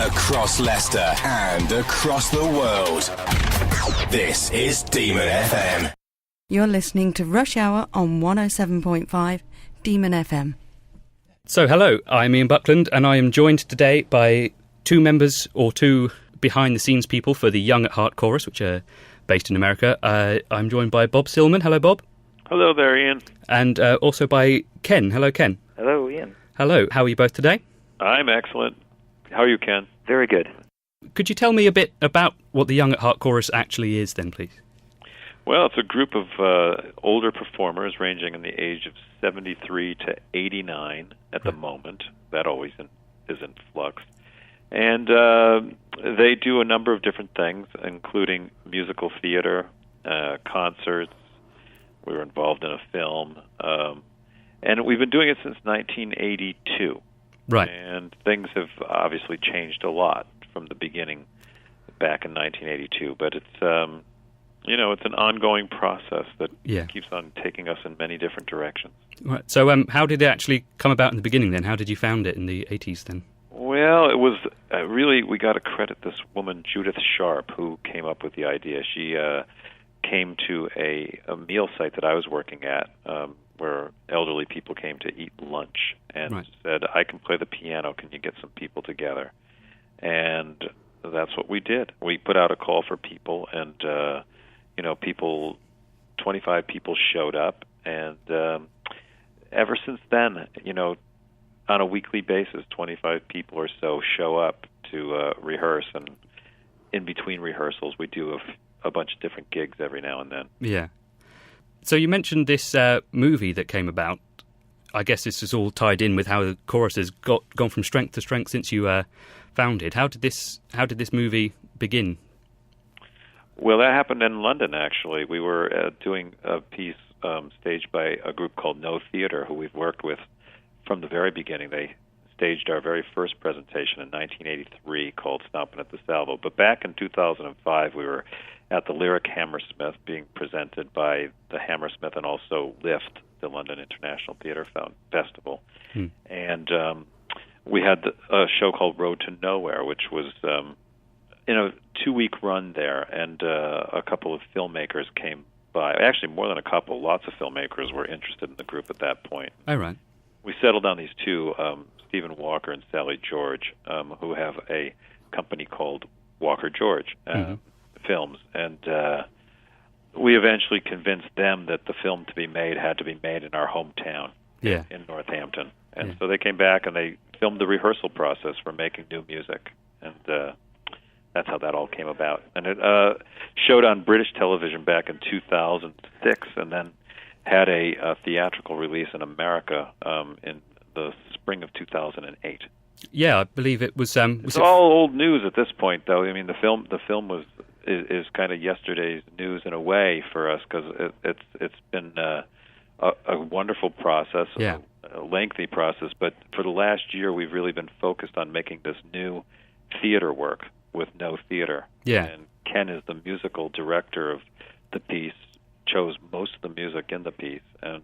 across Leicester and across the world. This is Demon FM. You're listening to Rush Hour on 107.5 Demon FM. So hello, I'm Iain Buckland and I am joined today by two behind-the-scenes people for the Young at Heart chorus, which are based in America. I'm joined by Bob Cilman. Hello, Bob. Hello there, Iain. And also by Ken. Hello, Ken. Hello, Iain. Hello. How are you both today? I'm excellent. How are you, Ken? Very good. Could you tell me a bit about what the Young at Heart chorus actually is then, please? Well, it's a group of older performers ranging in the age of 73 to 89 at the moment. That always is in flux. And they do a number of different things, including musical theater, concerts. We were involved in a film. And we've been doing it since 1982. Right. And things have obviously changed a lot from the beginning back in 1982. But it's, it's an ongoing process that keeps on taking us in many different directions. Right. So how did it actually come about in the beginning then? How did you found it in the 80s then? Well, it was really, we got to credit this woman, Judith Sharp, who came up with the idea. She came to a meal site that I was working at where elderly people came to eat lunch and said, I can play the piano, can you get some people together? And that's what we did. We put out a call for people, and 25 people showed up, and ever since then, on a weekly basis, 25 people or so show up to rehearse, and in between rehearsals, we do a bunch of different gigs every now and then. Yeah. So you mentioned this movie that came about. I guess this is all tied in with how the chorus has gone from strength to strength since you founded. How did this movie begin? Well, that happened in London, actually. We were doing a piece staged by a group called No Theatre, who we've worked with from the very beginning. They staged our very first presentation in 1983 called Stompin' at the Salvo. But back in 2005, we were at the Lyric Hammersmith being presented by the Hammersmith and also LIFT, the London International Theatre Festival. And we had a show called Road to Nowhere, which was in a 2-week run there, and a couple of filmmakers came by. Actually, more than a couple. Lots of filmmakers were interested in the group at that point. Oh, right. We settled on these two, Stephen Walker and Sally George, who have a company called Walker George Films, and we eventually convinced them that the film to be made had to be made in our hometown in Northampton. And so they came back and they filmed the rehearsal process for making new music, and that's how that all came about. And it showed on British television back in 2006, and then had a theatrical release in America in the spring of 2008. Yeah, I believe it was. It's all old news at this point, though. I mean, the film is kind of yesterday's news in a way for us, because it's been a wonderful process, a lengthy process. But for the last year, we've really been focused on making this new theater work with No Theatre. Yeah. And Ken is the musical director of the piece, chose most of the music in the piece, and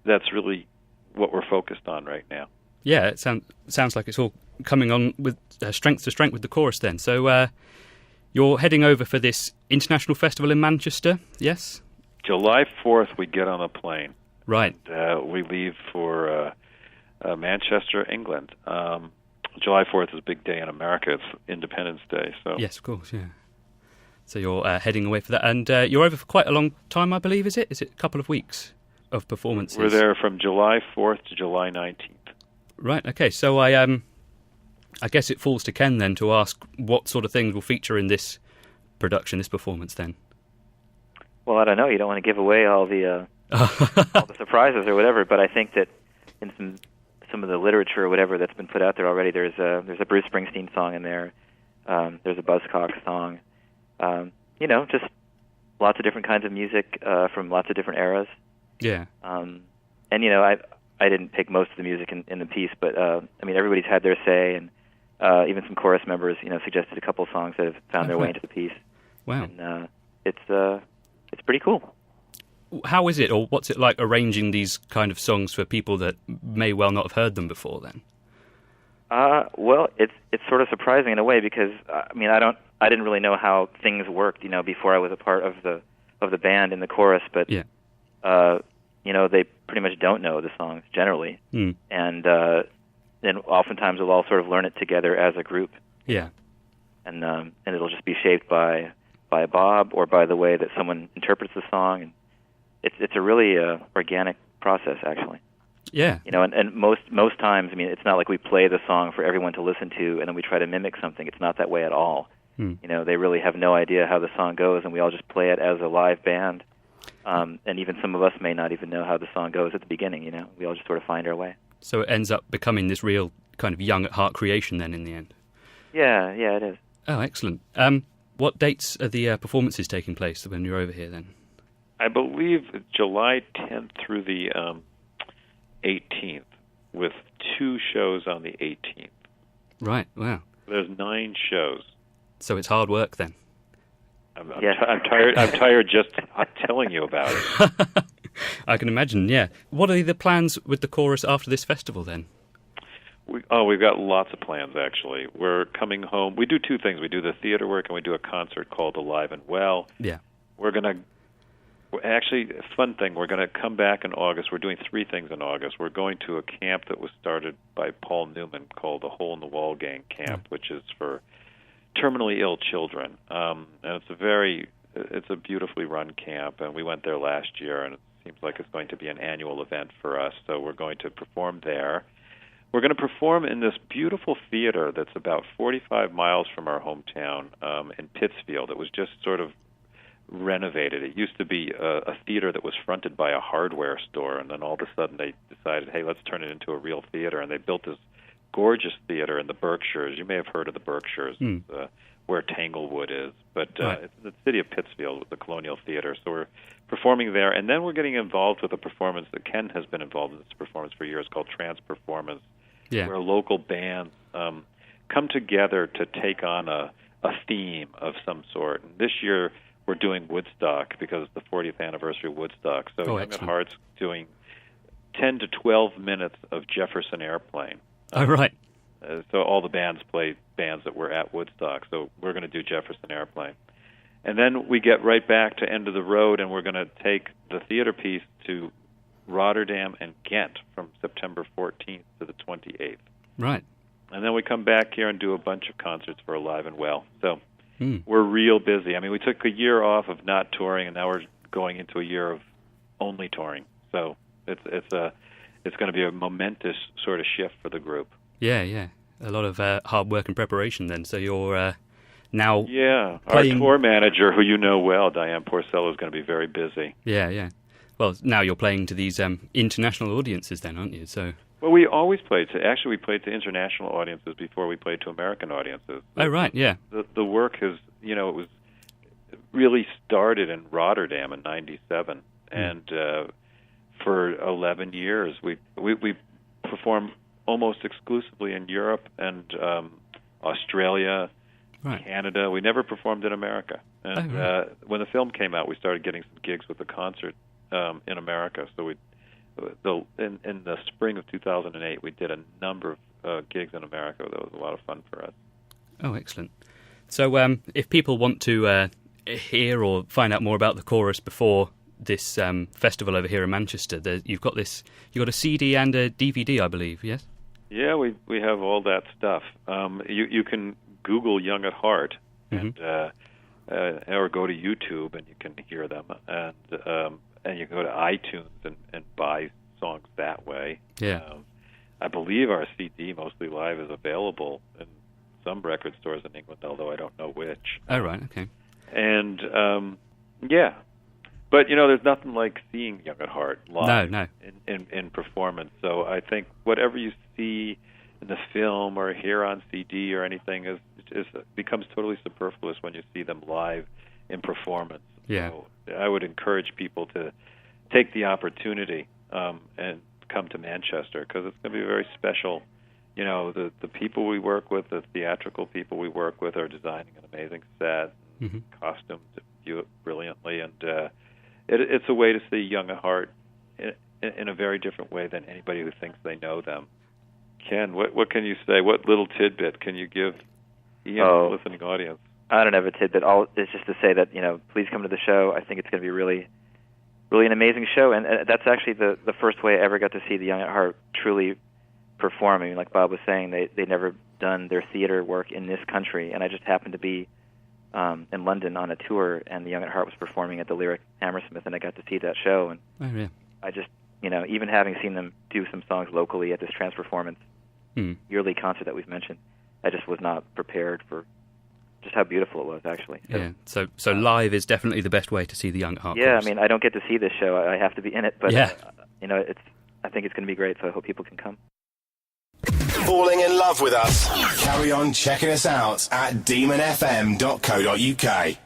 that's really what we're focused on right now. Yeah, it sounds like it's all coming on with strength to strength with the chorus then. So you're heading over for this international festival in Manchester, yes? July 4th we get on a plane. Right. And, we leave for Manchester, England. July 4th is a big day in America. It's Independence Day. So yes, of course, yeah. So you're heading away for that. And you're over for quite a long time, I believe, is it? Is it a couple of weeks of performances? We're there from July 4th to July 19th. Right, okay. So I guess it falls to Ken then to ask what sort of things will feature in this production, this performance then. Well, I don't know. You don't want to give away all the all the surprises or whatever, but I think that in some of the literature or whatever that's been put out there already, there's a Bruce Springsteen song in there. There's a Buzzcocks song. Just lots of different kinds of music from lots of different eras. Yeah. I didn't pick most of the music in the piece, but everybody's had their say, and even some chorus members, suggested a couple of songs that have found their way into the piece. Wow. And it's pretty cool. How is it, or what's it like arranging these kind of songs for people that may well not have heard them before then? Well, it's sort of surprising in a way because I didn't really know how things worked, before I was a part of the band in the chorus, but Yeah. they pretty much don't know the songs generally, and then oftentimes we'll all sort of learn it together as a group. Yeah. And it'll just be shaped by Bob or by the way that someone interprets the song, and it's a really organic process actually. Yeah. And most times, it's not like we play the song for everyone to listen to and then we try to mimic something. It's not that way at all. They really have no idea how the song goes, and we all just play it as a live band. And even some of us may not even know how the song goes at the beginning. We all just sort of find our way. So it ends up becoming this real kind of young at heart creation then in the end. Yeah, it is. Oh, excellent. What dates are the performances taking place when you're over here then? I believe July 10th through the 18th, with 2 shows on the 18th. Right, wow. There's 9 shows. So it's hard work then. I'm tired. I'm tired just telling you about it. I can imagine, yeah. What are the plans with the chorus after this festival then? We've got lots of plans, actually. We're coming home. We do 2 things. We do the theater work, and we do a concert called Alive and Well. Yeah. Actually, a fun thing, we're going to come back in August. We're doing 3 things in August. We're going to a camp that was started by Paul Newman called the Hole in the Wall Gang Camp, which is for terminally ill children. And it's a beautifully run camp, and we went there last year, and it seems like it's going to be an annual event for us. So we're going to perform there. We're going to perform in this beautiful theater that's about 45 miles from our hometown in Pittsfield. It was just sort of renovated. It used to be a theater that was fronted by a hardware store, and then all of a sudden they decided, hey, let's turn it into a real theater, and they built this gorgeous theater in the Berkshires. You may have heard of the Berkshires, where Tanglewood is, but it's in the city of Pittsfield, the Colonial Theater. So we're performing there, and then we're getting involved with a performance that Ken has been involved in this performance for years called Trans Performance, where local bands come together to take on a theme of some sort. And this year we're doing Woodstock because it's the 40th anniversary of Woodstock. So Young at Heart's doing 10 to 12 minutes of Jefferson Airplane. Oh, right. So all the bands play bands that were at Woodstock. So we're going to do Jefferson Airplane. And then we get right back to End of the Road, and we're going to take the theater piece to Rotterdam and Ghent from September 14th to the 28th. Right. And then we come back here and do a bunch of concerts for Alive and Well. So we're real busy. We took a year off of not touring, and now we're going into a year of only touring. So it's going to be a momentous sort of shift for the group. Yeah. A lot of hard work and preparation then. So you're now playing... Our tour manager, who you know well, Diane Porcello, is going to be very busy. Yeah. Well, now you're playing to these international audiences then, aren't you? So... Well, we always played to... Actually, we played to international audiences before we played to American audiences. Oh, right, yeah. The work has... it was really started in Rotterdam in 97, and for 11 years we performed almost exclusively in Europe and Australia, Canada. We never performed in America. And when the film came out, we started getting some gigs with the concert in America. So in the spring of 2008, we did a number of gigs in America. That was a lot of fun for us. Oh, excellent. So if people want to hear or find out more about the chorus before this festival over here in Manchester, you've got a CD and a DVD, I believe, yes? Yeah, we have all that stuff. You can Google Young at Heart and or go to YouTube and you can hear them, and you can go to iTunes and buy songs that way. Yeah. I believe our CD, Mostly Live, is available in some record stores in England, although I don't know which. Oh, right, okay. And, but, there's nothing like seeing Young at Heart live in performance. So I think whatever you see in the film or hear on CD or anything is becomes totally superfluous when you see them live in performance. Yeah. So I would encourage people to take the opportunity and come to Manchester, because it's going to be very special. The people we work with, the theatrical people we work with, are designing an amazing set, costumes brilliantly, and it's a way to see Young at Heart in a very different way than anybody who thinks they know them Ken, what can you say? What little tidbit can you give Iain and the listening audience? I don't have a tidbit. It's just to say that, please come to the show. I think it's going to be really an amazing show, and that's actually the first way I ever got to see the Young at Heart truly perform. I mean, like Bob was saying, they'd never done their theater work in this country, and I just happened to be in London on a tour, and the Young at Heart was performing at the Lyric Hammersmith, and I got to see that show, and I just, even having seen them do some songs locally at this Trance Performance yearly concert that we've mentioned, I just was not prepared for just how beautiful it was, actually. Yeah. So live is definitely the best way to see the Young at Heart. Yeah, I mean, I don't get to see this show. I have to be in it, but I think it's going to be great. So I hope people can come. Falling in love with us? Carry on checking us out at demonfm.co.uk.